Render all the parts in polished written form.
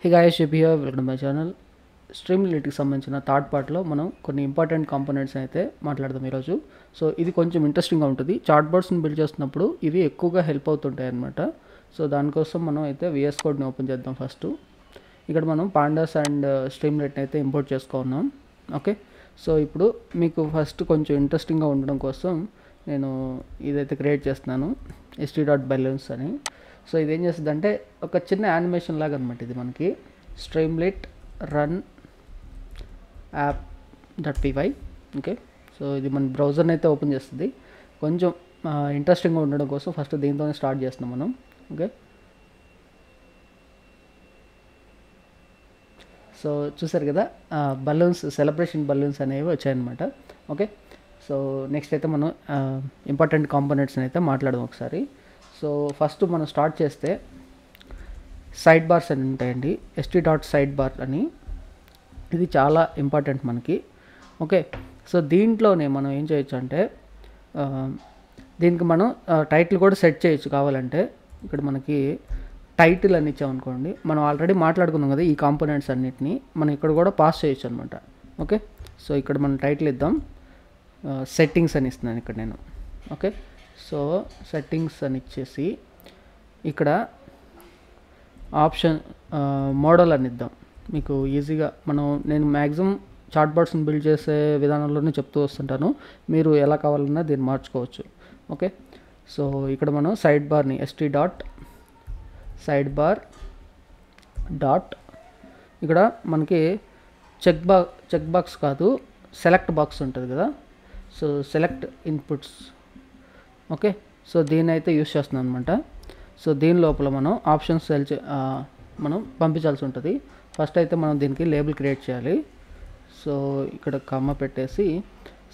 హే guys, షిప్ here, welcome to my channel. స్ట్రీమ్లీట్కి సంబంధించిన థర్డ్ పార్ట్లో మనం కొన్ని ఇంపార్టెంట్ కాంపోనెంట్స్ అయితే మాట్లాడదాం ఈరోజు. సో ఇది కొంచెం ఇంట్రెస్టింగ్గా ఉంటుంది. చార్ట్ బోర్డ్స్ని బిల్డ్ చేస్తున్నప్పుడు ఇవి ఎక్కువగా హెల్ప్ అవుతుంటాయి అన్నమాట. సో దానికోసం మనం అయితే విఎస్ కోడ్ని ఓపెన్ చేద్దాం. ఫస్ట్ ఇక్కడ మనం పాండాస్ అండ్ స్ట్రీమ్లీట్ని అయితే ఇంపోర్ట్ చేసుకున్నాం. ఓకే, సో ఇప్పుడు మీకు ఫస్ట్ కొంచెం ఇంట్రెస్టింగ్గా ఉండడం కోసం నేను ఇదైతే క్రియేట్ చేస్తున్నాను, st.balloons అని. సో ఇదేం చేస్తుంది అంటే ఒక చిన్న యానిమేషన్ లాగా అనమాట. ఇది మనకి Streamlit run app .py. Okay, so ఇది మన బ్రౌజర్ని అయితే ఓపెన్ చేస్తుంది. కొంచెం ఇంట్రెస్టింగ్గా ఉండడం కోసం ఫస్ట్ దీంతోనే స్టార్ట్ చేస్తున్నాం మనం. ఓకే, సో చూసారు కదా, బలూన్స్, సెలబ్రేషన్ బలూన్స్ అనేవి వచ్చాయన్నమాట. ఓకే, సో నెక్స్ట్ అయితే మనం ఇంపార్టెంట్ కాంపోనెంట్స్ని అయితే మాట్లాడదాం ఒకసారి. సో ఫస్ట్ మనం స్టార్ట్ చేస్తే సైడ్ బార్స్ అని ఉంటాయండి, st.sidebar అని. ఇది చాలా ఇంపార్టెంట్ మనకి. ఓకే, సో దీంట్లోనే మనం ఏం చేయొచ్చు అంటే దీనికి మనం టైటిల్ కూడా సెట్ చేయొచ్చు కావాలంటే. ఇక్కడ మనకి టైటిల్ అని ఇచ్చామనుకోండి, మనం ఆల్రెడీ మాట్లాడుకున్నాం కదా ఈ కాంపోనెంట్స్ అన్నిటిని, మనం ఇక్కడ కూడా పాస్ చేయొచ్చు అనమాట. ఓకే, సో ఇక్కడ మనం టైటిల్ ఇద్దాం, సెట్టింగ్స్ అని ఇస్తున్నాను ఇక్కడ నేను. ఓకే, సో సెట్టింగ్స్ అని ఇచ్చేసి ఇక్కడ ఆప్షన్ మోడల్ అని ఇద్దాం. మీకు ఈజీగా నేను మ్యాక్సిమం చార్ట్ బోర్డ్స్ని బిల్డ్ చేసే విధానంలోనే చెప్తూ వస్తుంటాను, మీరు ఎలా కావాలన్నా దీన్ని మార్చుకోవచ్చు. ఓకే, సో ఇక్కడ మనం సైడ్ బార్ని st.sidebar ఇక్కడ మనకి చెక్ బాక్స్ కాదు, సెలెక్ట్ బాక్స్ ఉంటుంది కదా, so select inputs. Okay, so దీన్ని అయితే యూస్ చేస్తున్నాం అనమాట. సో దీని లోపల మనం ఆప్షన్స్ మనం పంపించాల్సి ఉంటుంది. ఫస్ట్ అయితే మనం దీనికి లేబుల్ క్రియేట్ చేయాలి. సో ఇక్కడ కమ్మ పెట్టేసి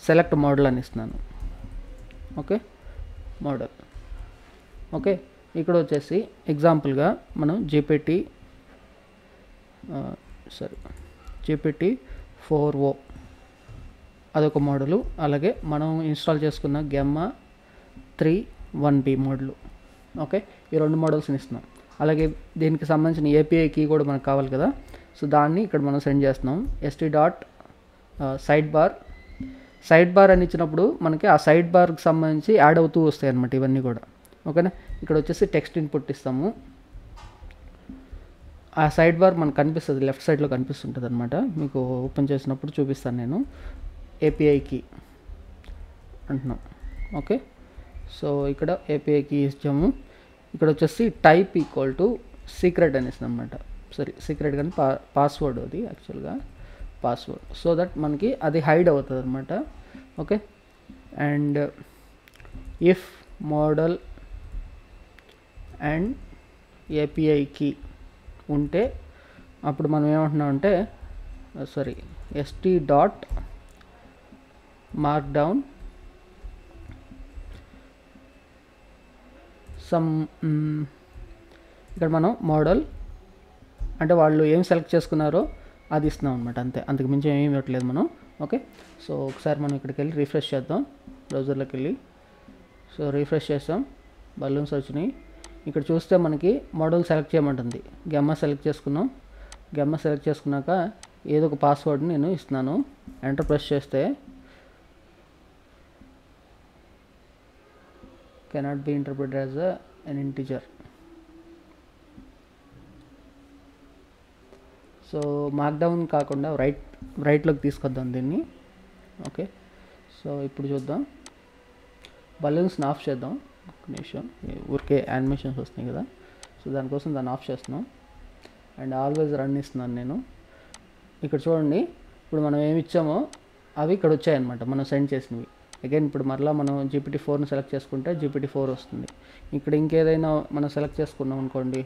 సెలెక్ట్ మోడల్ అని ఇస్తున్నాను. Okay, model. ఓకే, ఇక్కడ వచ్చేసి ఎగ్జాంపుల్గా మనం GPT-4o అదొక మోడలు, అలాగే మనం ఇన్స్టాల్ చేసుకున్న గెమ్మా 3.1b మోడలు. ఓకే, ఈ రెండు మోడల్స్ని ఇస్తున్నాం. అలాగే దీనికి సంబంధించిన ఏపీఐ కీ కూడా మనకు కావాలి కదా, సో దాన్ని ఇక్కడ మనం సెండ్ చేస్తున్నాం. st.sidebar అని ఇచ్చినప్పుడు మనకి ఆ సైడ్ బార్కి సంబంధించి యాడ్ అవుతూ వస్తాయి అన్నమాట ఇవన్నీ కూడా. ఓకేనా, ఇక్కడ వచ్చేసి టెక్స్ట్ ఇన్పుట్ ఇస్తాము. ఆ సైడ్ బార్ మనకు కనిపిస్తుంది, లెఫ్ట్ సైడ్లో కనిపిస్తుంటుంది అనమాట. మీకు ఓపెన్ చేసినప్పుడు చూపిస్తాను నేను. ఏపీఐ కీ అంటున్నాం. ఓకే, సో ఇక్కడ ఏపీఐ కీ ఇచ్చాము. ఇక్కడ వచ్చేసి టైప్ సీక్రెట్ అనేసి అనమాట. సీక్రెట్ కానీ పాస్వర్డ్, అది యాక్చువల్గా పాస్వర్డ్, సో దట్ మనకి అది హైడ్ అవుతుంది అనమాట. Okay, and if model and API key ఉంటే అప్పుడు మనం ఏమంటున్నాం అంటే st.markdown ఇక్కడ మనం మోడల్ అంటే వాళ్ళు ఏం సెలెక్ట్ చేసుకున్నారో అది ఇస్తున్నాం అనమాట, అంతే, అంతకు మించి ఏమీ ఇవ్వట్లేదు మనం. ఓకే, సో ఒకసారి మనం ఇక్కడికి వెళ్ళి రిఫ్రెష్ చేద్దాం, బ్రౌజర్లోకి వెళ్ళి. సో రిఫ్రెష్ చేస్తాం, బలూన్స్ వచ్చినాయి. ఇక్కడ చూస్తే మనకి మోడల్ సెలెక్ట్ చేయమంటుంది. గెమ్మా సెలెక్ట్ చేసుకున్నాం. గెమ్మా సెలెక్ట్ చేసుకున్నాక ఏదో ఒక పాస్వర్డ్ని నేను ఇస్తున్నాను. ఎంటర్ ప్రెస్ చేస్తే cannot be interpreted as an integer. So markdown కాకుండా రైట్లోకి తీసుకొద్దాం దీన్ని. ఓకే, సో ఇప్పుడు చూద్దాం, బలూన్స్ని ఆఫ్ చేద్దాం. ఒక నిమిషం, ఊరికే యానిమేషన్స్ వస్తున్నాయి కదా, సో దానికోసం దాన్ని ఆఫ్ చేస్తున్నాం. అండ్ ఆల్వేస్ రన్ ఇస్తున్నాను నేను. ఇక్కడ చూడండి, ఇప్పుడు మనం ఏమి ఇచ్చామో అవి ఇక్కడ వచ్చాయన్నమాట, మనం సెండ్ చేసినవి. అగైన్ ఇప్పుడు మరలా మనం GPT-4ని సెలెక్ట్ చేసుకుంటే GPT-4 వస్తుంది. ఇక్కడ ఇంకేదైనా మనం సెలెక్ట్ చేసుకున్నాం అనుకోండి,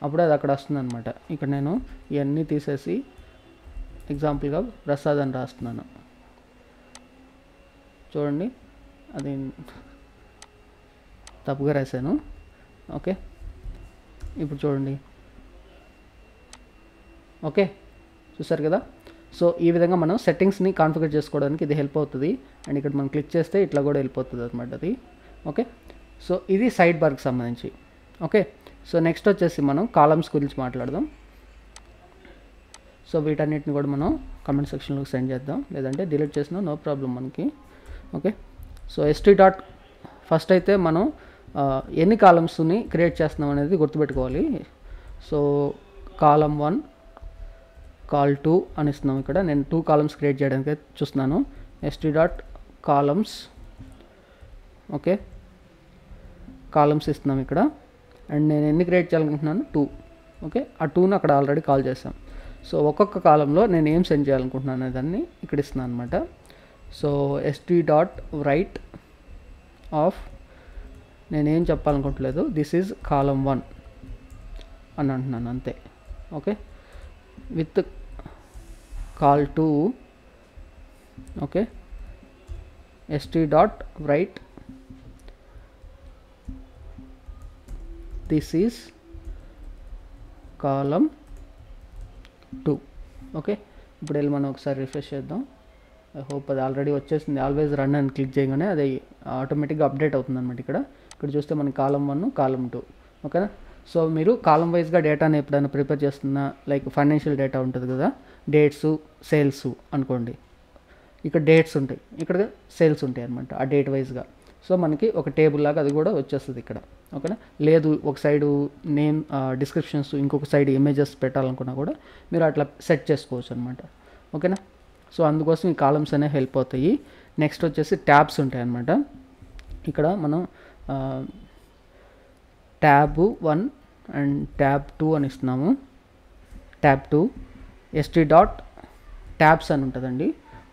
అప్పుడు అది అక్కడ వస్తుంది అనమాట. ఇక్కడ నేను ఇవన్నీ తీసేసి ఎగ్జాంపుల్గా ప్రసాద్ అని రాస్తున్నాను. చూడండి, అది తప్పుగా రాశాను. ఓకే, ఇప్పుడు చూడండి. ఓకే, చూసారు కదా. సో ఈ విధంగా మనం సెట్టింగ్స్ని కాన్ఫిగర్ చేసుకోవడానికి ఇది హెల్ప్ అవుతుంది. అండ్ ఇక్కడ మనం క్లిక్ చేస్తే ఇట్లా కూడా వెళ్ళిపోతుంది అనమాట అది. ఓకే, సో ఇది సైడ్ బార్కి సంబంధించి. ఓకే, సో నెక్స్ట్ వచ్చేసి మనం కాలమ్స్ గురించి మాట్లాడదాం. సో వీటన్నిటిని కూడా మనం కమెంట్ సెక్షన్లోకి సెండ్ చేద్దాం, లేదంటే డిలీట్ చేసినా నో ప్రాబ్లం మనకి. Okay, so ST dot first అయితే మనం ఎన్ని కాలమ్స్ని క్రియేట్ చేస్తున్నాం అనేది గుర్తుపెట్టుకోవాలి. సో కాలమ్ 1 కాల్ 2 అని ఇస్తున్నాం. ఇక్కడ నేను 2 కాలమ్స్ క్రియేట్ చేయడానికి చూస్తున్నాను. ST dot columns, okay, columns ఇస్తున్నాం ఇక్కడ. అండ్ నేను ఎన్ని క్రియేట్ చేయాలనుకుంటున్నాను 2. ఓకే, ఆ 2ను అక్కడ ఆల్రెడీ కాల్ చేసాం. సో ఒక్కొక్క కాలంలో నేను ఏం సెండ్ చేయాలనుకుంటున్నాను అనే దాన్ని ఇక్కడ ఇస్తున్నాను అనమాట. So ST dot right of, నేనేం చెప్పాలనుకోవట్లేదు, దిస్ ఈజ్ కాలమ్ 1 అని అంటున్నాను అంతే. Okay, with call 2, okay, ST dot right this is column 2. Okay, ఇప్పుడు వెళ్ళి మనం ఒకసారి రిఫ్రెష్ చేద్దాం. ఐ హోప్ అది ఆల్రెడీ వచ్చేసింది. ఆల్వేస్ రన్ అని క్లిక్ చేయగానే అది ఆటోమేటిక్గా అప్డేట్ అవుతుంది అనమాట. ఇక్కడ చూస్తే మనకి కాలమ్ 1 కాలమ్ 2. ఓకేనా. సో మీరు కాలమ్ వైజ్గా డేటాని ఎప్పుడైనా ప్రిపేర్ చేస్తున్నా, లైక్ ఫైనాన్షియల్ డేటా ఉంటుంది కదా, డేట్స్ సేల్స్ అనుకోండి, ఇక్కడ డేట్స్ ఉంటాయి, ఇక్కడ సేల్స్ ఉంటాయి అనమాట ఆ డేట్ వైజ్గా. సో మనకి ఒక టేబుల్ లాగా అది కూడా వచ్చేస్తుంది ఇక్కడ. ఓకేనా. లేదు ఒక సైడు నేమ్ డిస్క్రిప్షన్స్, ఇంకొక సైడ్ ఇమేజెస్ పెట్టాలనుకున్నా కూడా మీరు అట్లా సెట్ చేసుకోవచ్చు అనమాట. ఓకేనా. సో అందుకోసం ఈ కాలమ్స్ అనేవి హెల్ప్ అవుతాయి. నెక్స్ట్ వచ్చేసి ట్యాబ్స్ ఉంటాయి అన్నమాట. ఇక్కడ మనం ట్యాబ్ 1 అండ్ ట్యాబ్ 2 అని ఇస్తున్నాము. ట్యాబ్ 2 ఎస్టీ డాట్ ట్యాబ్స్ అని ఉంటుందండి.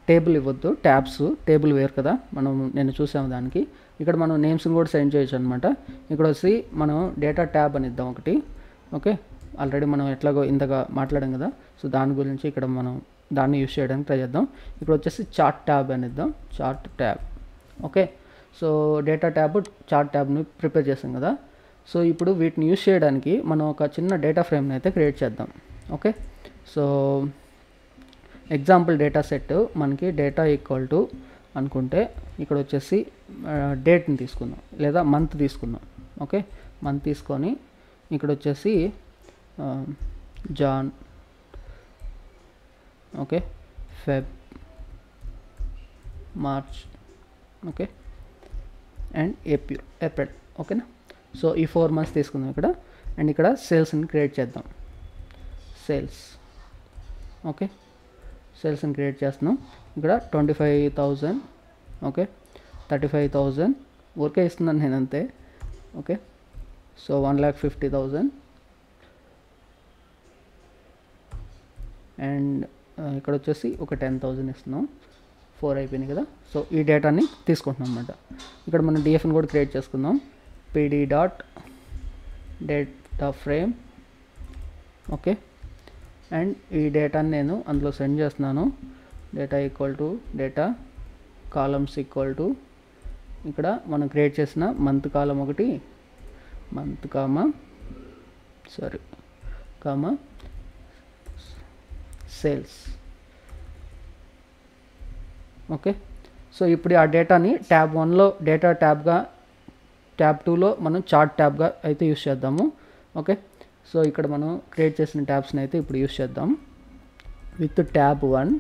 టేబుల్ ఇవ్వద్దు, ట్యాబ్స్ టేబుల్ వేరు కదా, నేను చూసాము దానికి. ఇక్కడ మనం నేమ్స్ని కూడా సెండ్ చేయొచ్చు అనమాట. ఇక్కడ వచ్చి మనం డేటా ట్యాబ్ అని ఇద్దాం ఒకటి. ఓకే, ఆల్రెడీ మనం ఎట్లాగో ఇంతగా మాట్లాడాం కదా, సో దాని గురించి ఇక్కడ మనం దాన్ని యూస్ చేయడానికి ట్రై చేద్దాం. ఇక్కడ వచ్చేసి చార్ట్ ట్యాబ్ అని ఇద్దాం, chart tab. Okay, so data tab chart ట్యాబ్ని ప్రిపేర్ చేసాం కదా. సో ఇప్పుడు వీటిని యూస్ చేయడానికి మనం ఒక చిన్న డేటా ఫ్రేమ్ని అయితే క్రియేట్ చేద్దాం. Okay, so example data set మనకి డేటా ఈక్వల్ టు అనుకుంటే ఇక్కడ వచ్చేసి డేట్ని తీసుకుందాం, లేదా మంత్ తీసుకుందాం. ఓకే, మంత్ తీసుకొని ఇక్కడ వచ్చేసి Jan, okay, Feb, March, okay, and April. ఓకేనా. సో ఈ 4 months తీసుకుందాం ఇక్కడ. అండ్ ఇక్కడ సేల్స్ని క్రియేట్ చేద్దాం, సేల్స్. ఓకే, సేల్స్ని క్రియేట్ చేస్తున్నాం. ఇక్కడ 25,000, ఓకే, 35,000 ఊరికే ఇస్తున్నాను నేను అంతే. ఓకే, సో 1,50,000 అండ్ ఇక్కడ వచ్చేసి ఒక 10,000 ఇస్తున్నాం. 4 అయిపోయినాయి కదా. సో ఈ డేటాని తీసుకుంటున్నాం అన్నమాట. ఇక్కడ మనం డిఎఫ్ని కూడా క్రియేట్ చేసుకుందాం. pd dot data frame. Okay, and ఈ డేటాని నేను అందులో సెండ్ చేస్తున్నాను. Data equal to data columns equal to ఇక్కడ మనం క్రియేట్ చేసిన మంత్ కాలం ఒకటి, month comma sales. Okay, so ఇప్పుడు ఆ డేటాని ట్యాబ్ 1లో డేటా ట్యాబ్గా, ట్యాబ్ 2లో మనం చార్ట్ ట్యాబ్గా అయితే యూస్ చేద్దాము. ఓకే, సో ఇక్కడ మనం క్రియేట్ చేసిన ట్యాబ్స్ని అయితే ఇప్పుడు యూస్ చేద్దాం with tab 1.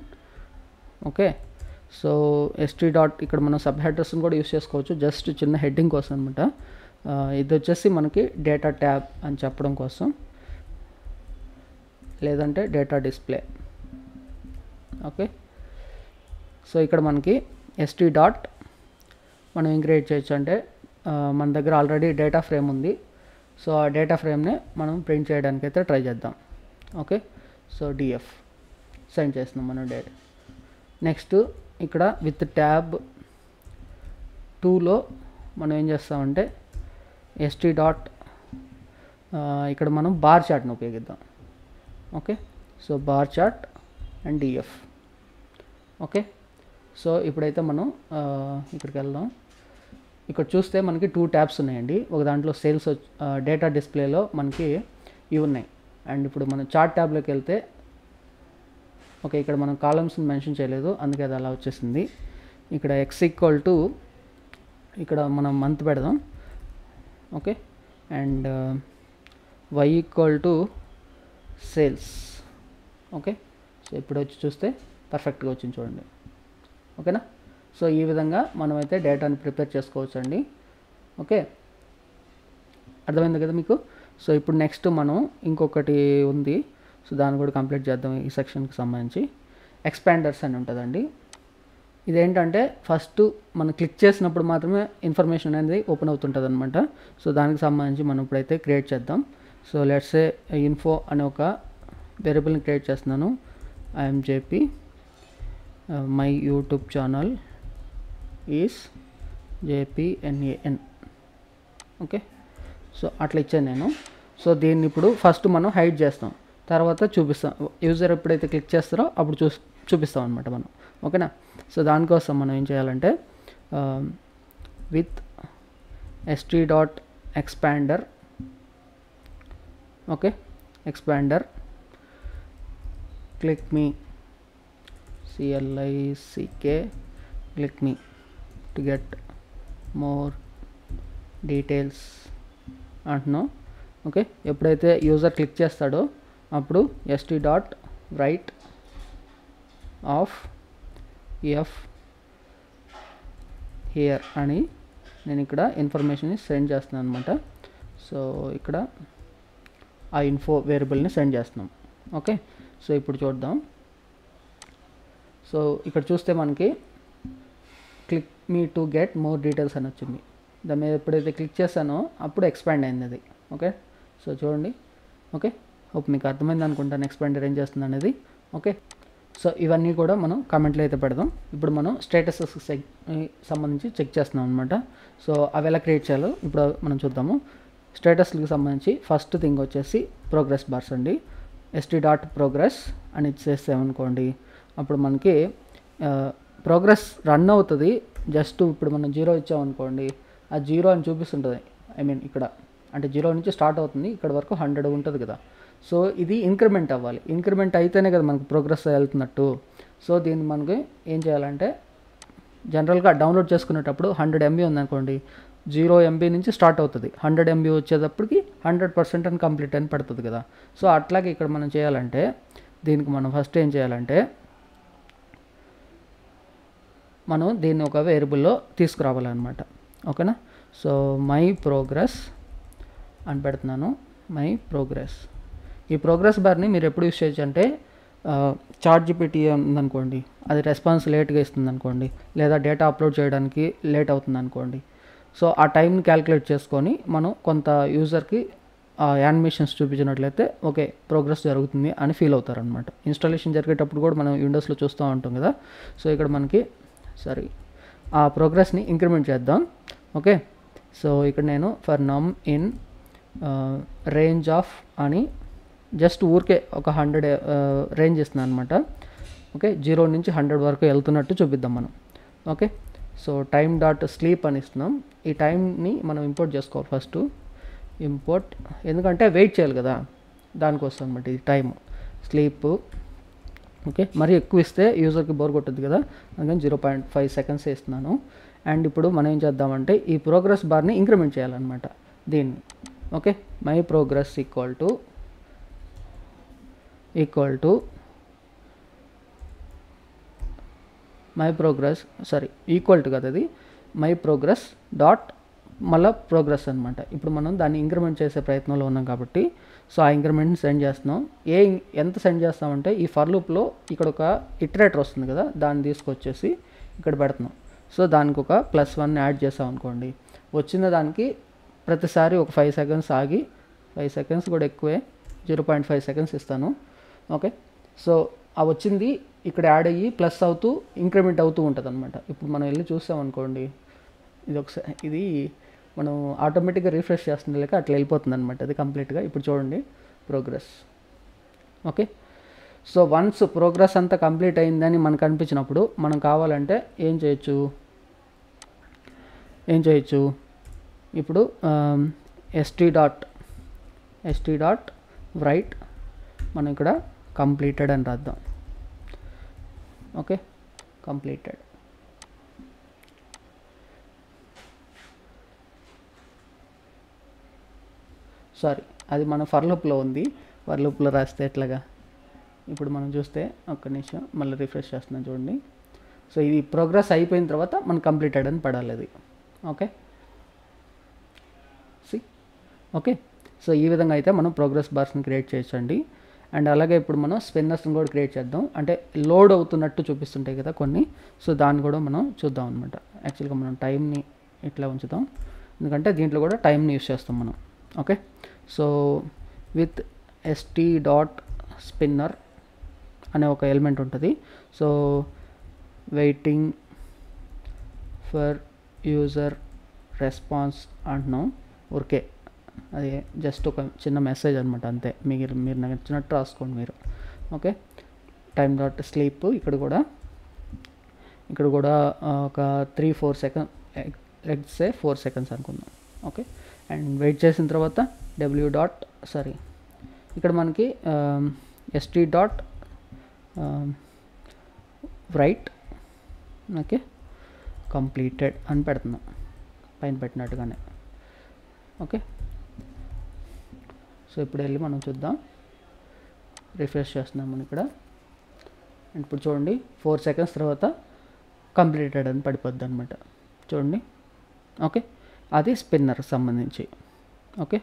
Okay, so ST dot ఇక్కడ మనం సబ్ హెడర్స్ని కూడా యూస్ చేసుకోవచ్చు, జస్ట్ చిన్న హెడ్డింగ్ కోసం అనమాట. ఇది వచ్చేసి మనకి డేటా ట్యాబ్ అని చెప్పడం కోసం, లేదంటే డేటా డిస్ప్లే. ఓకే, సో ఇక్కడ మనకి ఎస్టీ డాట్ మనం ఏం క్రియేట్ చేయొచ్చు అంటే మన దగ్గర ఆల్రెడీ డేటా ఫ్రేమ్ ఉంది. సో ఆ డేటా ఫ్రేమ్ని మనం ప్రింట్ చేయడానికి అయితే ట్రై చేద్దాం. ఓకే, సో డిఎఫ్ సెండ్ చేస్తున్నాం మనం డేటా. నెక్స్ట్ ఇక్కడ విత్ ట్యాబ్ 2లో మనం ఏం చేస్తామంటే ఎస్టీ డాట్ ఇక్కడ మనం బార్ చార్ట్ని ఉపయోగిద్దాం. Okay, so bar chart and DF. Okay, so ఇప్పుడైతే మనం ఇక్కడికి వెళ్దాం. ఇక్కడ చూస్తే మనకి 2 ట్యాబ్స్ ఉన్నాయండి. ఒక దాంట్లో సేల్స్ డేటా డిస్ప్లేలో మనకి ఇవి ఉన్నాయి. అండ్ ఇప్పుడు మనం చార్ట్ ట్యాబ్లోకి వెళ్తే, ఓకే, ఇక్కడ మనం కాలమ్స్ని మెన్షన్ చేయలేదు, అందుకే అది అలా వచ్చేసింది. ఇక్కడ ఎక్స్ ఈక్వల్ టు ఇక్కడ మనం మంత్ పెడదాం. Okay, and Y equal to sales. Okay, so ఇప్పుడు వచ్చి చూస్తే పర్ఫెక్ట్గా వచ్చింది చూడండి. ఓకేనా. సో ఈ విధంగా మనమైతే డేటాని ప్రిపేర్ చేసుకోవచ్చు అండి. ఓకే, అర్థమైంది కదా మీకు. సో ఇప్పుడు నెక్స్ట్ మనం ఇంకొకటి ఉంది, సో దాన్ని కూడా కంప్లీట్ చేద్దాం. ఈ సెక్షన్కి సంబంధించి ఎక్స్పాండర్స్ అని ఉంటుందండి. ఇదేంటంటే ఫస్ట్ మనం క్లిక్ చేసినప్పుడు మాత్రమే ఇన్ఫర్మేషన్ అనేది ఓపెన్ అవుతుంటుంది అనమాట. సో దానికి సంబంధించి మనం ఇప్పుడైతే క్రియేట్ చేద్దాం. సో లెట్స్ సే ఇన్ఫో అనే ఒక వేరియబుల్ని క్రియేట్ చేస్తున్నాను. I'm JP my YouTube channel is JPNAN. Okay, so అట్లా ఇచ్చాను నేను. సో దీన్ని ఇప్పుడు ఫస్ట్ మనం హైడ్ చేస్తాం, తర్వాత చూపిస్తాం. యూజర్ ఎప్పుడైతే క్లిక్ చేస్తారో అప్పుడు చూపిస్తాం అనమాట మనం. ఓకేనా. సో దానికోసం మనం ఏం చేయాలంటే with st.expander, okay, expander click me click me to get more details అంటున్నాం. ఓకే, ఎప్పుడైతే యూజర్ క్లిక్ చేస్తాడో అప్పుడు st.write of f here అని నేను ఇక్కడ ఇన్ఫర్మేషన్ని సెండ్ చేస్తున్నాను అనమాట. సో ఇక్కడ ఆ ఇన్ఫో వేరియబుల్ని సెండ్ చేస్తున్నాం. ఓకే, సో ఇప్పుడు చూద్దాం. సో ఇక్కడ చూస్తే మనకి click me to get more details అని వచ్చింది. దాని మీద ఎప్పుడైతే క్లిక్ చేశానో అప్పుడు ఎక్స్పాండ్ అయింది అది. ఓకే, సో చూడండి. ఓకే, హోప్ మీకు అర్థమైంది అనుకుంటాను ఎక్స్పాండర్ ఏం చేస్తుంది అనేది. ఓకే, సో ఇవన్నీ కూడా మనం కామెంట్లో అయితే పెడదాం. ఇప్పుడు మనం స్టేటసెస్కి సంబంధించి చెక్ చేస్తున్నాం అనమాట. సో అవి ఎలా క్రియేట్ చేయాలో ఇప్పుడు మనం చూద్దాము. స్టేటస్కి సంబంధించి ఫస్ట్ థింగ్ వచ్చేసి ప్రోగ్రెస్ బార్స్ అండి. st.progress అని ఇచ్చేసామనుకోండి, అప్పుడు మనకి ప్రోగ్రెస్ రన్ అవుతుంది. జస్ట్ ఇప్పుడు మనం 0 ఇచ్చామనుకోండి, ఆ 0 అని చూపిస్తుంటుంది. ఇక్కడ అంటే 0 నుంచి స్టార్ట్ అవుతుంది, ఇక్కడ వరకు 100 ఉంటుంది కదా. సో ఇది ఇంక్రిమెంట్ అవ్వాలి. ఇంక్రిమెంట్ అయితేనే కదా మనకు ప్రోగ్రెస్ వెళ్తున్నట్టు. సో దీన్ని మనకి ఏం చేయాలంటే జనరల్గా డౌన్లోడ్ చేసుకునేటప్పుడు 100 MB ఉందనుకోండి, 0 MB నుంచి స్టార్ట్ అవుతుంది. 100 MB వచ్చేటప్పటికి 100% అని కంప్లీట్ అని పడుతుంది కదా. సో అట్లాగే ఇక్కడ మనం చేయాలంటే దీనికి మనం ఫస్ట్ ఏం చేయాలంటే మనం దీన్ని ఒక వేరియబుల్లో తీసుకురావాలన్నమాట. ఓకేనా. సో మై ప్రోగ్రెస్ అని పెడుతున్నాను. My progress. ఈ ప్రోగ్రెస్ బార్ని మీరు ఎప్పుడు యూస్ చేయొచ్చు అంటే ChatGPT ఉందనుకోండి, అది రెస్పాన్స్ లేట్గా ఇస్తుంది అనుకోండి, లేదా డేటా అప్లోడ్ చేయడానికి లేట్ అవుతుంది అనుకోండి. సో ఆ టైంని క్యాలిక్యులేట్ చేసుకొని మనం కొంత యూజర్కి యానిమేషన్స్ చూపించినట్లయితే ఓకే ప్రోగ్రెస్ జరుగుతుంది అని ఫీల్ అవుతారనమాట. ఇన్స్టాలేషన్ జరిగేటప్పుడు కూడా మనం విండోస్లో చూస్తూ ఉంటాం కదా. సో ఇక్కడ మనకి ఆ ప్రోగ్రెస్ని ఇంక్రిమెంట్ చేద్దాం. ఓకే, సో ఇక్కడ నేను ఫర్ నమ్ ఇన్ రేంజ్ ఆఫ్ అని జస్ట్ ఊరికే ఒక 100 రేంజ్ ఇస్తున్నాను అనమాట. ఓకే, 0 నుంచి 100 వరకు వెళ్తున్నట్టు చూపిద్దాం మనం. Okay, so time dot sleep అని ఇస్తున్నాం. ఈ టైంని మనం ఇంపోర్ట్ చేసుకోవాలి ఫస్ట్. ఇంపోర్ట్ ఎందుకంటే వెయిట్ చేయాలి కదా, దానికోసం అనమాట ఇది టైం స్లీప్. ఓకే, మరి ఎక్కువ ఇస్తే యూజర్కి బోర్ కొట్టుద్ది కదా, అందుకని 0.5 సెకండ్స్ ఇస్తున్నాను. అండ్ ఇప్పుడు మనం ఏం చేద్దామంటే ఈ ప్రోగ్రెస్ బార్ని ఇంక్రిమెంట్ చేయాలన్నమాట దీన్ని. Okay, my progress equal to my progress equal to కదా, అది మై ప్రోగ్రెస్ డాట్ మళ్ళీ ప్రోగ్రెస్ అనమాట. ఇప్పుడు మనం దాన్ని ఇంక్రిమెంట్ చేసే ప్రయత్నంలో ఉన్నాం కాబట్టి సో ఆ ఇంక్రిమెంట్ని సెండ్ చేస్తున్నాం. ఎంత సెండ్ చేస్తామంటే ఈ ఫర్ లూప్లో ఇక్కడ ఒక ఇటరేటర్ వస్తుంది కదా, దాన్ని తీసుకొచ్చేసి ఇక్కడ పెడుతున్నాం. సో దానికి ఒక +1 యాడ్ చేసాం అనుకోండి, వచ్చిన దానికి ప్రతిసారి ఒక 5 సెకండ్స్ ఆగి, 5 సెకండ్స్ కూడా ఎక్కువే, 0.5 సెకండ్స్ ఇస్తాను. ఓకే, సో ఆ వచ్చింది ఇక్కడ యాడ్ అయ్యి ప్లస్ అవుతూ ఇంక్రిమెంట్ అవుతూ ఉంటుంది అనమాట. ఇప్పుడు మనం వెళ్ళి చూసామనుకోండి, ఇది మనం ఆటోమేటిక్గా రిఫ్రెష్ చేస్తుంది లేక అట్లా వెళ్ళిపోతుంది అనమాట అది కంప్లీట్గా. ఇప్పుడు చూడండి progress. Okay, so once progress అంతా కంప్లీట్ అయిందని మనకు అనిపించినప్పుడు మనం కావాలంటే ఏం చేయొచ్చు ఇప్పుడు st.write మనం ఇక్కడ కంప్లీటెడ్ అని రాద్దాం. Okay, completed. అది మన ఫర్ లూప్లో ఉంది, ఫర్ లూప్లో రాస్తే ఎట్లాగా ఇప్పుడు మనం చూస్తే ఒక్క నిమిషం మళ్ళీ రిఫ్రెష్ చేస్తున్నాం చూడండి. సో ఇది ప్రోగ్రెస్ అయిపోయిన తర్వాత మనం కంప్లీటెడ్ అని పడాలి అది. Okay okay. సో ఈ విధంగా అయితే మనం ప్రోగ్రెస్ బార్స్ని క్రియేట్ చేయొచ్చండి. అండ్ అలాగే ఇప్పుడు మనం స్పిన్నర్స్ని కూడా క్రియేట్ చేద్దాం. అంటే లోడ్ అవుతున్నట్టు చూపిస్తుంటాయి కదా కొన్ని, సో దాన్ని కూడా మనం చూద్దాం అనమాట. యాక్చువల్గా మనం టైంని ఇట్లా ఉంచుదాం, ఎందుకంటే దీంట్లో కూడా టైంని యూస్ చేస్తాం మనం. ఓకే. సో విత్ st.spinner అనే ఒక ఎలిమెంట్ ఉంటుంది. So waiting for user response అంటున్నాం. ఓకే, అది జస్ట్ ఒక చిన్న మెసేజ్ అనమాట అంతే. మీరు నచ్చినట్టు రాసుకోండి మీరు. ఓకే. time.sleep ఇక్కడ కూడా ఒక 3-4 సెకండ్, లెట్స్ సే 4 సెకండ్స్ అనుకుందాం. ఓకే. అండ్ వెయిట్ చేసిన తర్వాత ఇక్కడ మనకి st.write ఓకే కంప్లీటెడ్ అని పెడుతున్నాం పైన పెట్టినట్టుగానే. ఓకే. సో ఇప్పుడు వెళ్ళి మనం చూద్దాం, రిఫ్రెష్ చేస్తున్నాం మనం ఇక్కడ. అండ్ ఇప్పుడు చూడండి 4 సెకండ్స్ తర్వాత కంప్లీటెడ్ అని పడిపోద్ది అనమాట చూడండి. ఓకే, అది స్పిన్నర్ సంబంధించి. ఓకే,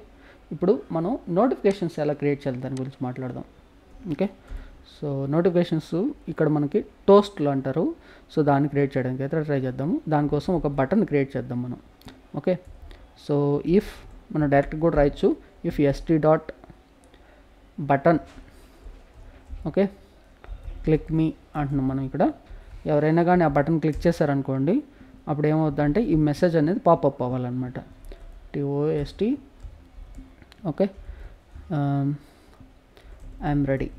ఇప్పుడు మనం నోటిఫికేషన్స్ ఎలా క్రియేట్ చేయాలి దాని గురించి మాట్లాడదాం. ఓకే. సో నోటిఫికేషన్స్ ఇక్కడ మనకి టోస్ట్లు అంటారు. సో దాన్ని క్రియేట్ చేయడానికి అయితే ట్రై చేద్దాము. దానికోసం ఒక బటన్ క్రియేట్ చేద్దాం మనం. ఓకే. సో ఇఫ్ మనం డైరెక్ట్ కూడా రాయొచ్చు, ఇఫ్ st.button ఓకే క్లిక్ మీ అంటున్నాం మనం ఇక్కడ. ఎవరైనా కానీ ఆ బటన్ క్లిక్ చేశారనుకోండి, అప్పుడు ఏమవుతుందంటే ఈ మెసేజ్ అనేది పాపప్ అవ్వాలన్నమాట. TOST okay I'm ready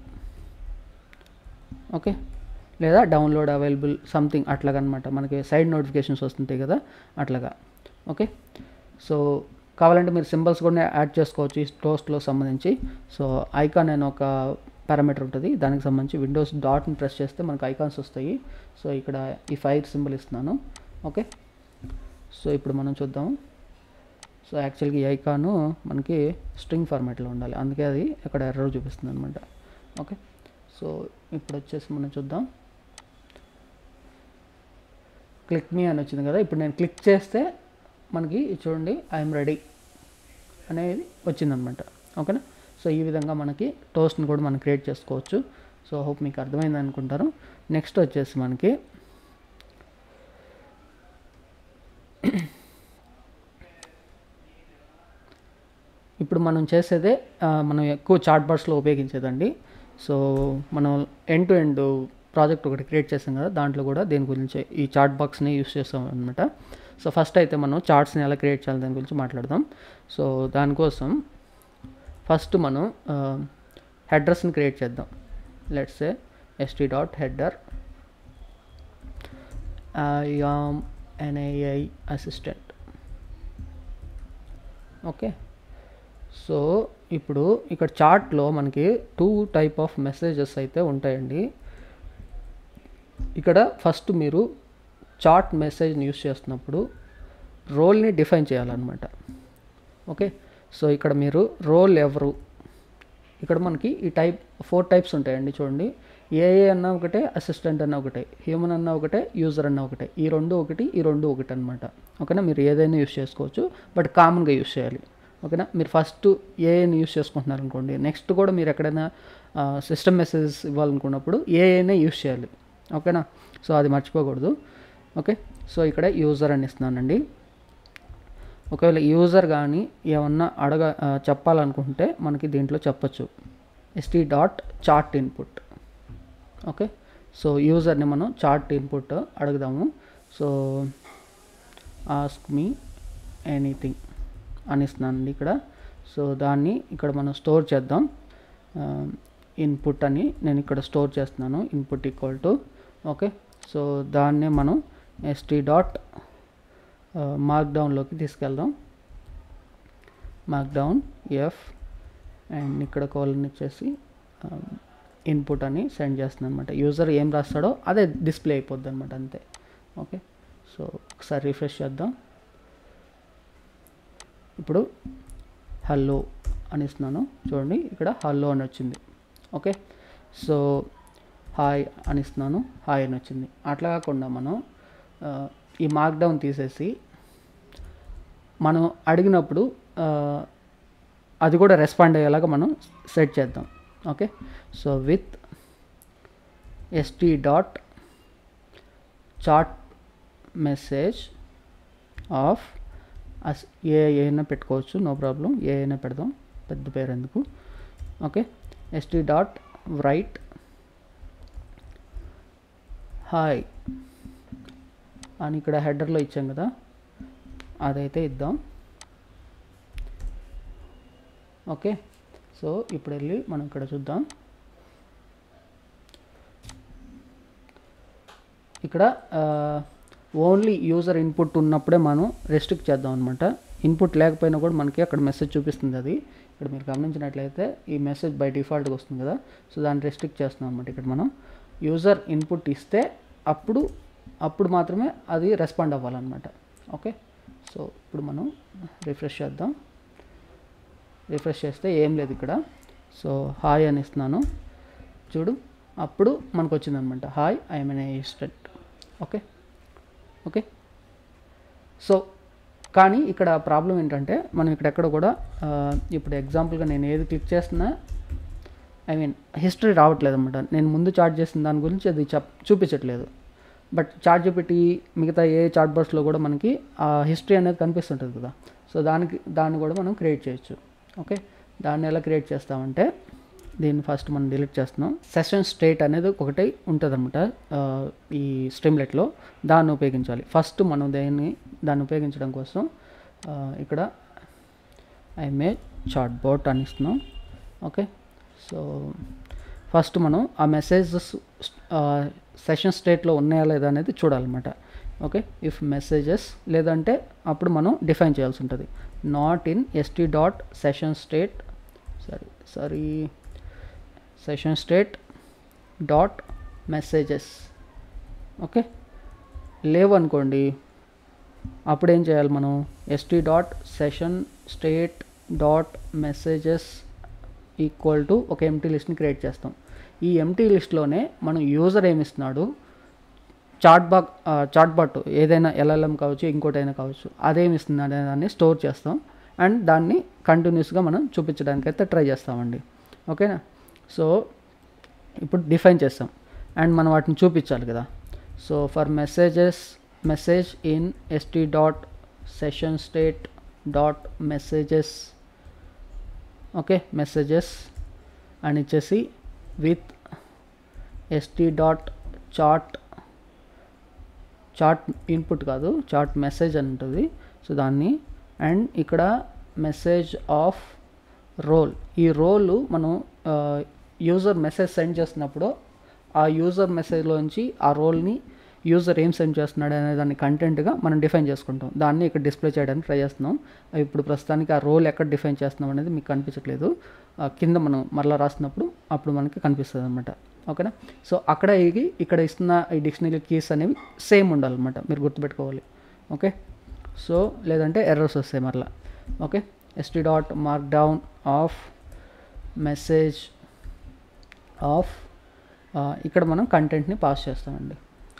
okay, లేదా డౌన్లోడ్ అవైలబుల్ సంథింగ్ అట్లాగనమాట. మనకి సైడ్ నోటిఫికేషన్స్ వస్తుంటాయి కదా అట్లాగా. ఓకే. సో కావాలంటే మీరు సింబల్స్ కూడా యాడ్ చేసుకోవచ్చు ఈ టోస్ట్లో సంబంధించి. సో ఐకాన్ అనే ఒక పారామీటర్ ఉంటుంది, దానికి సంబంధించి విండోస్ డాట్ని ప్రెస్ చేస్తే మనకు ఐకాన్స్ వస్తాయి. సో ఇక్కడ ఈ ఫైర్ సింబల్ ఇస్తున్నాను. ఓకే. సో ఇప్పుడు మనం చూద్దాం. సో యాక్చువల్గా ఈ ఐకాను మనకి స్ట్రింగ్ ఫార్మాట్లో ఉండాలి, అందుకే అది అక్కడ ఎర్రర్ చూపిస్తుంది అనమాట. ఓకే. సో ఇప్పుడు వచ్చేసి మనం చూద్దాం, క్లిక్ మీ అని వచ్చింది కదా. ఇప్పుడు నేను క్లిక్ చేస్తే మనకి చూడండి ఐఎమ్ రెడీ అనేది వచ్చిందనమాట. ఓకేనా. సో ఈ విధంగా మనకి టోస్ట్ని కూడా మనం క్రియేట్ చేసుకోవచ్చు. సో హోప్ మీకు అర్థమైంది అనుకుంటారు. నెక్స్ట్ వచ్చేసి మనకి ఇప్పుడు మనం చేసేదే మనం ఎక్కువ చాట్ బాక్స్లో ఉపయోగించేదండి. సో మనం ఎండ్ టు ఎండ్ ప్రాజెక్ట్ ఒకటి క్రియేట్ చేసాం కదా, దాంట్లో కూడా దేని గురించి ఈ చాట్ బాక్స్ని యూస్ చేస్తాం అనమాట. సో ఫస్ట్ అయితే మనం చార్ట్స్ని ఎలా క్రియేట్ చేయాలి దాని గురించి మాట్లాడదాం. సో దానికోసం ఫస్ట్ మనం హెడర్స్ని క్రియేట్ చేద్దాం. Let's say st.header I am an AI assistant. Okay. So ఇప్పుడు ఇక్కడ చార్ట్లో మనకి 2 టైప్ ఆఫ్ మెసేజెస్ అయితే ఉంటాయండి. ఇక్కడ ఫస్ట్ మీరు చార్ట్ మెసేజ్ని యూస్ చేస్తున్నప్పుడు రోల్ని డిఫైన్ చేయాలన్నమాట. ఓకే. సో ఇక్కడ మీరు రోల్ ఎవరు, ఇక్కడ మనకి ఈ 4 టైప్స్ ఉంటాయండి చూడండి. ఏఏ అన్న ఒకటే, అసిస్టెంట్ అన్న ఒకటే, హ్యూమన్ అన్న ఒకటే, యూజర్ అన్న ఒకటే. ఈ రెండు ఒకటి అనమాట. ఓకేనా. మీరు ఏదైనా యూస్ చేసుకోవచ్చు, బట్ కామన్గా యూస్ చేయాలి. ఓకేనా. మీరు ఫస్ట్ ఏఐని యూస్ చేసుకుంటున్నారు అనుకోండి, నెక్స్ట్ కూడా మీరు ఎక్కడైనా సిస్టమ్ మెసేజెస్ ఇవ్వాలనుకున్నప్పుడు ఏఐనే యూస్ చేయాలి. ఓకేనా. సో అది మర్చిపోకూడదు. ఓకే. సో ఇక్కడ యూజర్ అని ఇస్తున్నానండి. ఒకవేళ యూజర్ కానీ ఏమన్నా చెప్పాలనుకుంటే మనకి దీంట్లో చెప్పచ్చు st.chartInput. ఓకే. సో యూజర్ని మనం చార్ట్ ఇన్పుట్ అడుగుదాము. సో ఆస్క్ మీ ఎనీథింగ్ అని ఇస్తున్నానండి ఇక్కడ. సో దాన్ని ఇక్కడ మనం స్టోర్ చేద్దాం. ఇన్పుట్ అని నేను ఇక్కడ స్టోర్ చేస్తున్నాను, input equal to. Okay. So దాన్నే మనం markdownలోకి తీసుకెళ్దాం. మార్క్డౌన్ ఎఫ్ అండ్ ఇక్కడ కోలన్ ఇచ్చేసి ఇన్పుట్ అని సెండ్ చేస్తున్నాను అనమాట. యూజర్ ఏం రాస్తాడో అదే డిస్ప్లే అయిపోద్ది అనమాట, అంతే. ఓకే. సో ఒకసారి రిఫ్రెష్ చేద్దాం. ఇప్పుడు హలో అని ఇస్తున్నాను చూడండి, ఇక్కడ హలో అని వచ్చింది. ఓకే. సో హాయ్ అని ఇస్తున్నాను, హాయ్ అని వచ్చింది. అట్లా కాకుండా మనం ఈ మార్క్డౌన్ తీసేసి మనం అడిగినప్పుడు అది కూడా రెస్పాండ్ అయ్యేలాగా మనం సెట్ చేద్దాం. Okay, so with st.chart message of a అయినా పెట్టుకోవచ్చు, నో ప్రాబ్లం, ఏ అయినా పెడదాం, పెద్ద పేరు ఎందుకు. ఓకే, st.write హాయ్ అని ఇక్కడ హెడర్లో ఇచ్చాం కదా, అదైతే ఇద్దాం. ఓకే, సో ఇప్పుడు వెళ్ళి మనం ఇక్కడ చూద్దాం. ఇక్కడ ఓన్లీ యూజర్ ఇన్పుట్ ఉన్నప్పుడే మనం రెస్ట్రిక్ట్ చేద్దాం అనమాట. ఇన్పుట్ లేకపోయినా కూడా మనకి అక్కడ మెసేజ్ చూపిస్తుంది. అది ఇక్కడ మీరు గమనించినట్లయితే ఈ మెసేజ్ బై డిఫాల్ట్గా వస్తుంది కదా, సో దాన్ని రెస్ట్రిక్ట్ చేస్తున్నాం అనమాట. ఇక్కడ మనం యూజర్ ఇన్పుట్ ఇస్తే అప్పుడు మాత్రమే అది రెస్పాండ్ అవ్వాలన్నమాట. ఓకే, సో ఇప్పుడు మనం రిఫ్రెష్ చేద్దాం. రిఫ్రెష్ చేస్తే ఏం లేదు ఇక్కడ. సో హాయ్ అని ఇస్తున్నాను, చూడు, అప్పుడు మనకు వచ్చిందనమాట, hi I'm N AI student. Okay okay, so కానీ ఇక్కడ ప్రాబ్లం ఏంటంటే మనం ఇక్కడెక్కడ కూడా ఇప్పుడు ఎగ్జాంపుల్గా నేను ఏది క్లిక్ చేస్తున్నా హిస్టరీ రావట్లేదు అనమాట. నేను ముందు చార్ట్ చేసిన దాని గురించి అది చూపించట్లేదు. బట్ ChatGPT మిగతా ఏ చాట్ బాక్స్లో కూడా మనకి ఆ హిస్టరీ అనేది కనిపిస్తుంటుంది కదా, సో దాన్ని కూడా మనం క్రియేట్ చేయొచ్చు. ఓకే, దాన్ని ఎలా క్రియేట్ చేస్తామంటే దీన్ని ఫస్ట్ మనం డిలీట్ చేస్తున్నాం. సెషన్ స్టేట్ అనేది ఒకటి ఉంటుంది అనమాట ఈ స్ట్రీమ్లెట్లో, దాన్ని ఉపయోగించాలి. ఫస్ట్ మనం దాన్ని ఉపయోగించడం కోసం ఇక్కడ ఐఎమ్ ఏ చాట్ బోట్ అని ఇస్తున్నాం. ఓకే, సో ఫస్ట్ మనం ఆ మెసేజెస్ సెషన్ స్టేట్లో ఉన్నాయా లేదా అనేది చూడాలన్నమాట. ఓకే, ఇఫ్ మెసేజెస్ లేదంటే అప్పుడు మనం డిఫైన్ చేయాల్సి ఉంటుంది. Not in st.session state session state dot messages. Okay, లేవనుకోండి అప్పుడు ఏం చేయాలి మనం, st.session state dot messages equal to ఒక ఎంటీ లిస్ట్ని క్రియేట్ చేస్తాం. ఈ ఎంటీ లిస్ట్లోనే మనం యూజర్ ఏమిస్తున్నాడు, చాట్ బాట్ ఏదైనా LLM కావచ్చు, ఇంకోటైనా కావచ్చు, అదేమిస్తుంది అనే దాన్ని స్టోర్ చేస్తాం. అండ్ దాన్ని కంటిన్యూస్గా మనం చూపించడానికి అయితే ట్రై చేస్తామండి. ఓకేనా, సో ఇప్పుడు డిఫైన్ చేస్తాం అండ్ మనం వాటిని చూపించాలి కదా. So for message in st.session state dot messages. Okay, messages అని ఇచ్చేసి విత్ st.chart ఇన్పుట్ కాదు, చాట్ మెసేజ్ అని ఉంటుంది. సో దాన్ని అండ్ ఇక్కడ మెసేజ్ ఆఫ్ రోల్. ఈ రోల్ మనం యూజర్ మెసేజ్ సెండ్ చేస్తున్నప్పుడు ఆ యూజర్ మెసేజ్లోంచి ఆ రోల్ని యూజర్ ఏం సెండ్ చేస్తున్నాడు అనే దాన్ని కంటెంట్గా మనం డిఫైన్ చేసుకుంటాం. దాన్ని ఇక్కడ డిస్ప్లే చేయడానికి ట్రై చేస్తున్నాం. ఇప్పుడు ప్రస్తుతానికి ఆ రోల్ ఎక్కడ డిఫైన్ చేస్తున్నాం అనేది మీకు కనిపించట్లేదు. కింద మనం మరలా రాస్తున్నప్పుడు అప్పుడు మనకి కనిపిస్తుంది అనమాట. ఓకేనా, సో అక్కడ ఇక్కడ ఇస్తున్న ఈ డిక్షనరీ కీస్ అనేవి సేమ్ ఉండాలన్నమాట, మీరు గుర్తుపెట్టుకోవాలి. ఓకే, సో లేదంటే ఎర్రర్స్ వస్తాయి మరలా. Okay, st.markdown of message of ఇక్కడ మనం కంటెంట్ని పాస్ చేస్తామండి.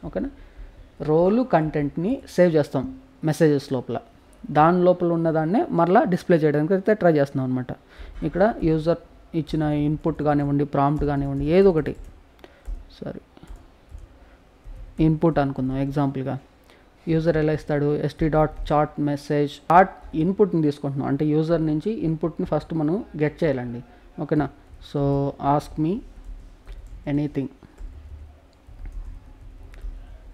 ఓకేనా, రోలు కంటెంట్ని సేవ్ చేస్తాం మెసేజెస్ లోపల, దాని లోపల ఉన్నదాన్నే మరలా డిస్ప్లే చేయడానికి అయితే ట్రై చేస్తున్నాం అనమాట. ఇక్కడ యూజర్ ఇచ్చిన ఇన్పుట్ కానివ్వండి, ప్రాంప్ట్ కానివ్వండి, ఏదో ఒకటి, ఇన్పుట్ అనుకుందాం ఎగ్జాంపుల్గా. యూజర్ ఎలా ఇస్తాడు, st.chart మెసేజ్ ఇన్పుట్ని తీసుకుంటున్నాం, అంటే యూజర్ నుంచి ఇన్పుట్ని ఫస్ట్ మనం గెట్ చేయాలండి. ఓకేనా, so ask me anything.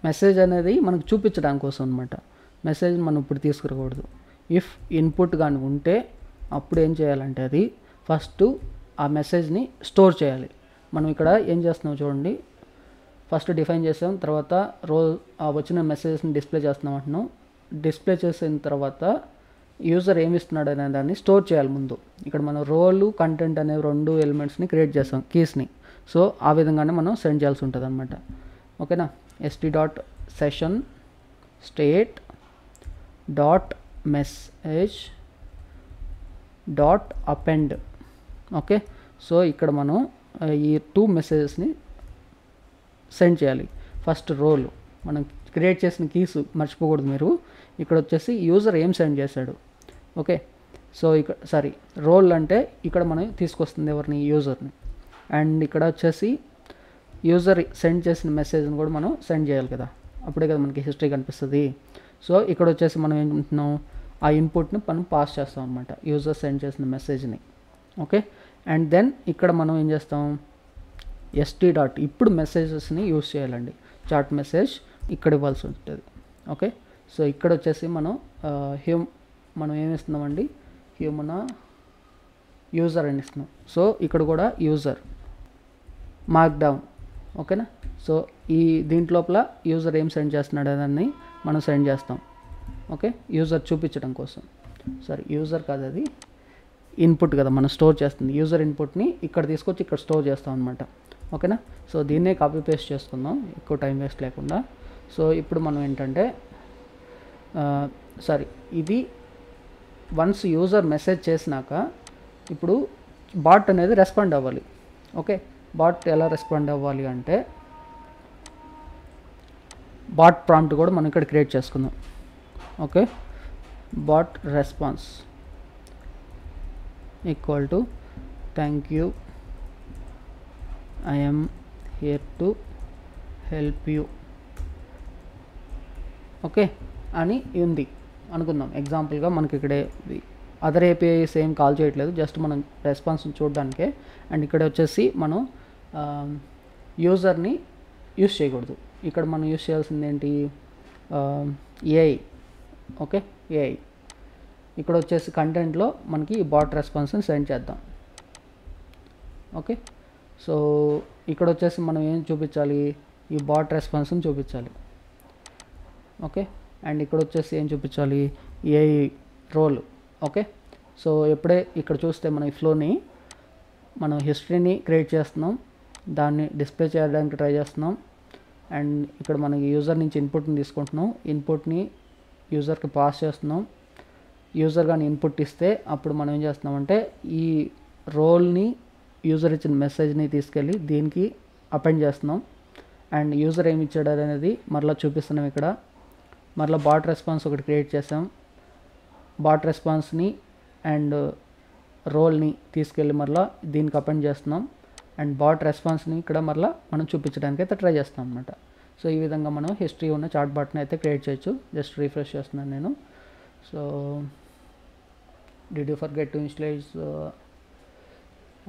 Message అనేది మనకు చూపించడానికి కోసం అనమాట. మెసేజ్ మనం ఇప్పుడు తీసుకురాకూడదు. ఇఫ్ ఇన్పుట్ కానీ ఉంటే అప్పుడు ఏం చేయాలంటే అది ఫస్ట్ ఆ మెసేజ్ని స్టోర్ చేయాలి. మనం ఇక్కడ ఏం చేస్తున్నాం చూడండి, ఫస్ట్ డిఫైన్ చేసాం, తర్వాత వచ్చిన మెసేజెస్ని డిస్ప్లే చేస్తున్నాం అంటున్నాం. డిస్ప్లే చేసిన తర్వాత యూజర్ ఏమి ఇస్తున్నాడు అనే దాన్ని స్టోర్ చేయాలి ముందు. ఇక్కడ మనం రోలు కంటెంట్ అనే రెండు ఎలిమెంట్స్ని క్రియేట్ చేస్తాం, కీస్ని. సో ఆ విధంగానే మనం సెండ్ చేయాల్సి ఉంటుంది అనమాట. ఓకేనా, st.session state dot message dot append. Okay, so ఇక్కడ మనం ఈ 2 మెసేజెస్ని సెండ్ చేయాలి. ఫస్ట్ రోల్ మనం క్రియేట్ చేసిన కీస్ మర్చిపోకూడదు మీరు. ఇక్కడ వచ్చేసి యూజర్ ఏం సెండ్ చేశాడు. ఓకే, సో ఇక్కడ రోల్ అంటే ఇక్కడ మనం తీసుకొస్తుంది ఎవరిని, యూజర్ని. అండ్ ఇక్కడ వచ్చేసి యూజర్ సెండ్ చేసిన మెసేజ్ని కూడా మనం సెండ్ చేయాలి కదా, అప్పుడే కదా మనకి హిస్టరీ కనిపిస్తుంది. సో ఇక్కడ వచ్చేసి మనం ఏంటంటున్నాం, ఆ ఇన్పుట్ని మనం పాస్ చేస్తాం అనమాట, యూజర్ సెండ్ చేసిన మెసేజ్ని. ఓకే, అండ్ దెన్ ఇక్కడ మనం ఏం చేస్తాం, st డాట్ ఇప్పుడు మెసేజెస్ని యూజ్ చేయాలండి. చాట్ మెసేజ్ ఇక్కడ ఇవ్వాల్సి ఉంటుంది. ఓకే, సో ఇక్కడ వచ్చేసి మనం మనం ఏమి ఇస్తున్నామండి, హ్యూమన్ యూజర్ అని ఇస్తున్నాం. సో ఇక్కడ కూడా యూజర్ మార్క్ డౌన్. ఓకేనా, సో ఈ దీంట్లోపల యూజర్ ఏం సెండ్ చేస్తున్నాడు దాన్ని మనం సెండ్ చేస్తాం. ఓకే, యూజర్ చూపించడం కోసం. యూజర్ కాదు, అది ఇన్పుట్ కదా మనం స్టోర్ చేస్తుంది. యూజర్ ఇన్పుట్ని ఇక్కడ తీసుకొచ్చి ఇక్కడ స్టోర్ చేస్తాం అనమాట. ఓకేనా, సో దీన్నే కాపీ పేస్ట్ చేసుకుందాం ఎక్కువ టైం వేస్ట్ లేకుండా. సో ఇప్పుడు మనం ఏంటంటే ఇది వన్స్ యూజర్ మెసేజ్ చేసినాక ఇప్పుడు బాట్ అనేది రెస్పాండ్ అవ్వాలి. ఓకే, బాట్ ఎలా రెస్పాండ్ అవ్వాలి అంటే బాట్ ప్రాంప్ట్ కూడా మనం ఇక్కడ క్రియేట్ చేసుకుందాం. Okay, bot response equal to thank you, I am here to help you. Okay అని ఉంది అనుకుందాం. ఎగ్జాంపుల్గా మనకి ఇక్కడే అదర్ ఏపీఐస్ ఏం కాల్ చేయట్లేదు, జస్ట్ మనం రెస్పాన్స్ని చూడడానికే. అండ్ ఇక్కడ వచ్చేసి మనం యూజర్ని యూస్ చేయకూడదు. ఇక్కడ మనం యూస్ చేయాల్సింది ఏంటి, ఏఐ. Okay, AI. ఇక్కడ వచ్చేసి కంటెంట్లో మనకి ఈ బాట్ రెస్పాన్స్ని సెండ్ చేద్దాం. ఓకే, సో ఇక్కడ వచ్చేసి మనం ఏం చూపించాలి, ఈ బాట్ రెస్పాన్స్ని చూపించాలి. ఓకే, అండ్ ఇక్కడ వచ్చేసి ఏం చూపించాలి, ఏఐ రోల్. ఓకే, సో ఎప్పుడే ఇక్కడ చూస్తే మనం ఈ ఫ్లోని మనం హిస్టరీని క్రియేట్ చేస్తున్నాం, దాన్ని డిస్ప్లే చేయడానికి ట్రై చేస్తున్నాం. అండ్ ఇక్కడ మనకి యూజర్ నుంచి ఇన్పుట్ని తీసుకుంటున్నాం, ఇన్పుట్ని యూజర్కి పాస్ చేస్తున్నాం. యూజర్ కానీ ఇన్పుట్ ఇస్తే అప్పుడు మనం ఏం చేస్తున్నామంటే ఈ రోల్ని యూజర్ ఇచ్చిన మెసేజ్ని తీసుకెళ్ళి దీనికి అపెండ్ చేస్తున్నాం. అండ్ యూజర్ ఏమి ఇచ్చాడు అనేది మరలా చూపిస్తున్నాం. ఇక్కడ మరలా బాట్ రెస్పాన్స్ ఒకటి క్రియేట్ చేసాం. బాట్ రెస్పాన్స్ని అండ్ రోల్ని తీసుకెళ్ళి మరలా దీనికి అపెండ్ చేస్తున్నాం. అండ్ బాట్ రెస్పాన్స్ని ఇక్కడ మరలా మనం చూపించడానికి అయితే ట్రై చేస్తాం అనమాట. సో ఈ విధంగా మనం హిస్టరీ ఉన్న చాట్ బాట్ని అయితే క్రియేట్ చేయొచ్చు. జస్ట్ రిఫ్రెష్ చేస్తున్నాను నేను. So did you forget to initialise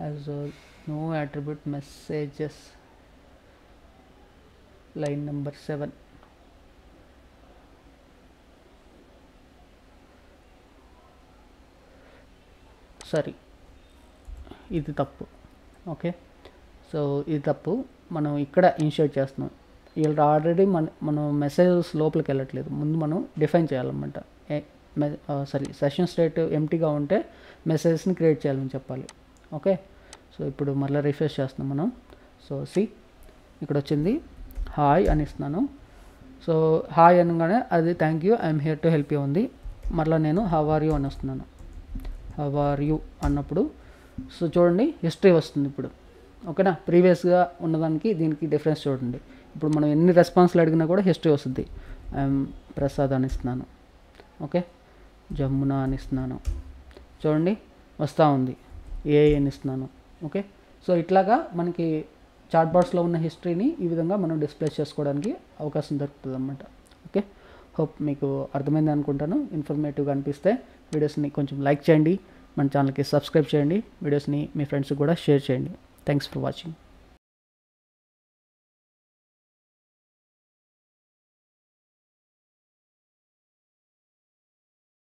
as no attribute messages, line number 7. ఇది తప్పు. ఓకే, సో ఇది తప్పు. మనం ఇక్కడ ఇనిషియేట్ చేస్తున్నాం. వీళ్ళు ఆల్రెడీ మనం మెసేజెస్ లోపలికి వెళ్ళట్లేదు, ముందు మనం డిఫైన్ చేయాలన్నమాట. సెషన్ స్టేట్ ఎంటీగా ఉంటే మెసేజెస్ని క్రియేట్ చేయాలని చెప్పాలి. ఓకే, సో ఇప్పుడు మళ్ళీ రిఫ్రెష్ చేస్తున్నాం మనం. సో ఇక్కడ వచ్చింది హాయ్ అని ఇస్తున్నాను. సో హాయ్ అనగానే అది thank you, I'm here to help you ఉంది. మళ్ళీ నేను హౌ ఆర్ యూ అని వస్తున్నాను. హౌ ఆర్ యూ అన్నప్పుడు సో చూడండి హిస్టరీ వస్తుంది ఇప్పుడు. ఓకేనా, ప్రీవియస్గా ఉన్నదానికి దీనికి డిఫరెన్స్ చూడండి. ఇప్పుడు మనం ఎన్ని రెస్పాన్స్లు అడిగినా కూడా హిస్టరీ వస్తుంది. ఐఎమ్ ప్రసాద్ అని ఇస్తున్నాను. ఓకే, జమున అని ఇస్తున్నాను. చూడండి వస్తూ ఉంది. ఏఐ అని ఇస్తున్నాను. ఓకే, సో ఇట్లాగా మనకి చాట్ బాక్స్లో ఉన్న హిస్టరీని ఈ విధంగా మనం డిస్ప్లే చేసుకోవడానికి అవకాశం దొరుకుతుంది అన్నమాట. ఓకే, హోప్ మీకు అర్థమైంది అనుకుంటాను. ఇన్ఫర్మేటివ్గా అనిపిస్తే వీడియోస్ని కొంచెం లైక్ చేయండి, మన ఛానల్కి సబ్స్క్రైబ్ చేయండి, వీడియోస్ని మీ ఫ్రెండ్స్కి కూడా షేర్ చేయండి. Thanks for watching.